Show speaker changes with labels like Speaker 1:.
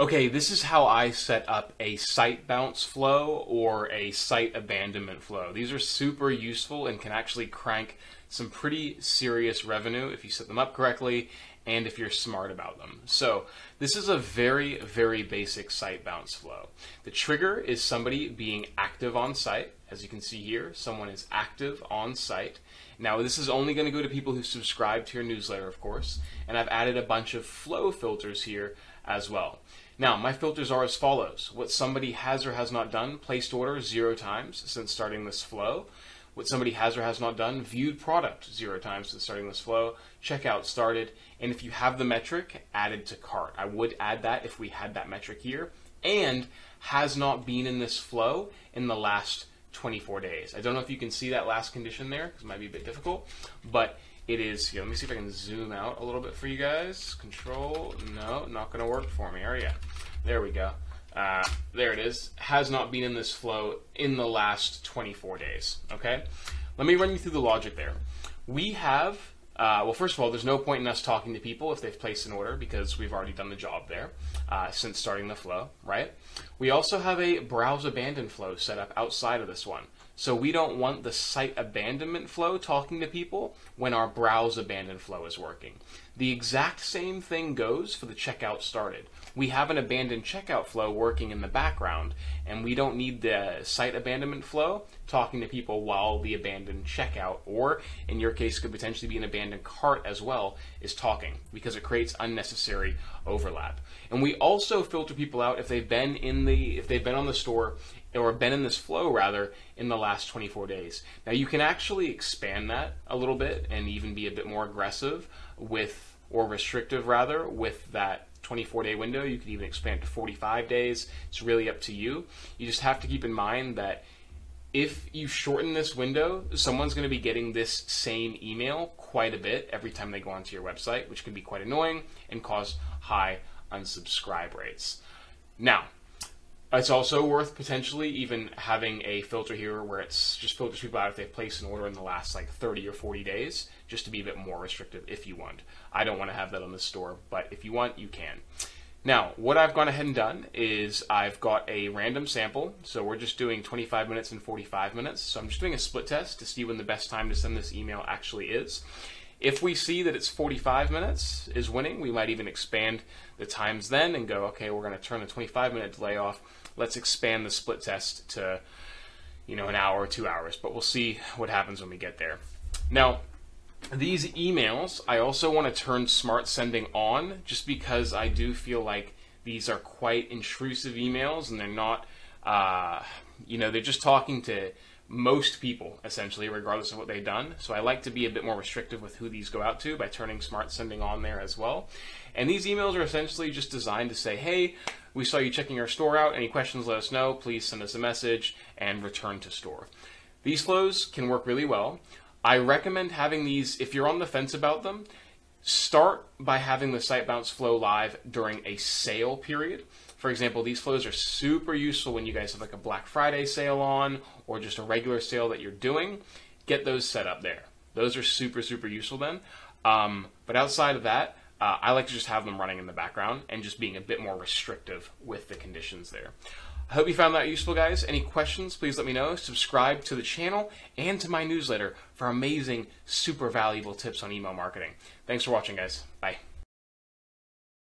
Speaker 1: Okay, this is how I set up a site bounce flow or a site abandonment flow. These are super useful and can actually crank some pretty serious revenue if you set them up correctly and if you're smart about them. So this is a very, very basic site bounce flow. The trigger is somebody being active on site. As you can see here, someone is active on site. Now this is only going to go to people who subscribe to your newsletter, of course, and I've added a bunch of flow filters here as well. Now, my filters are as follows. What somebody has or has not done, placed order 0 times since starting this flow. What somebody has or has not done, viewed product 0 times since starting this flow. Checkout started. And if you have the metric, added to cart. I would add that if we had that metric here. And has not been in this flow in the last 24 days. I don't know if you can see that last condition there, because it might be a bit difficult, but it is here. Let me see if I can zoom out a little bit for you guys. Control, no, not going to work for me. There we go. There it is. Has not been in this flow in the last 24 days. Okay? Let me run you through the logic there. We have, well, first of all, there's no point in us talking to people if they've placed an order because we've already done the job there since starting the flow, right? We also have a browse abandon flow set up outside of this one. So we don't want the site abandonment flow talking to people when our browse abandon flow is working. The exact same thing goes for the checkout started. We have an abandoned checkout flow working in the background, and we don't need the site abandonment flow talking to people while the abandoned checkout, or in your case could potentially be an abandoned cart as well, is talking, because it creates unnecessary overlap. And we also filter people out if they've been on the store or been in this flow rather in the last 24 days. Now you can actually expand that a little bit and even be a bit more aggressive with, or restrictive rather, with that 24-day window. You could even expand to 45 days. It's really up to you. You just have to keep in mind that if you shorten this window, someone's going to be getting this same email quite a bit every time they go onto your website, which can be quite annoying and cause high unsubscribe rates. Now, it's also worth potentially even having a filter here where it's just filters people out if they've placed an order in the last like 30 or 40 days, just to be a bit more restrictive if you want. I don't want to have that on the store, but if you want, you can. Now, what I've gone ahead and done is I've got a random sample. So we're just doing 25 minutes and 45 minutes. So I'm just doing a split test to see when the best time to send this email actually is. If we see that it's 45 minutes is winning, we might even expand the times then and go, okay, we're going to turn the 25-minute delay off. Let's expand the split test to, an hour or 2 hours, but we'll see what happens when we get there. Now, these emails, I also want to turn smart sending on just because I do feel like these are quite intrusive emails and they're not, they're just talking to most people, essentially, regardless of what they've done. So I like to be a bit more restrictive with who these go out to by turning smart sending on there as well. And these emails are essentially just designed to say, hey, we saw you checking our store out. Any questions, let us know. Please send us a message and return to store. These flows can work really well. I recommend having these, if you're on the fence about them, start by having the site bounce flow live during a sale period. For example, these flows are super useful when you guys have like a Black Friday sale on or just a regular sale that you're doing. Get those set up there. Those are super, super useful then. But outside of that, I like to just have them running in the background and just being a bit more restrictive with the conditions there. I hope you found that useful, guys. Any questions, please let me know. Subscribe to the channel and to my newsletter for amazing, super valuable tips on email marketing. Thanks for watching, guys. Bye.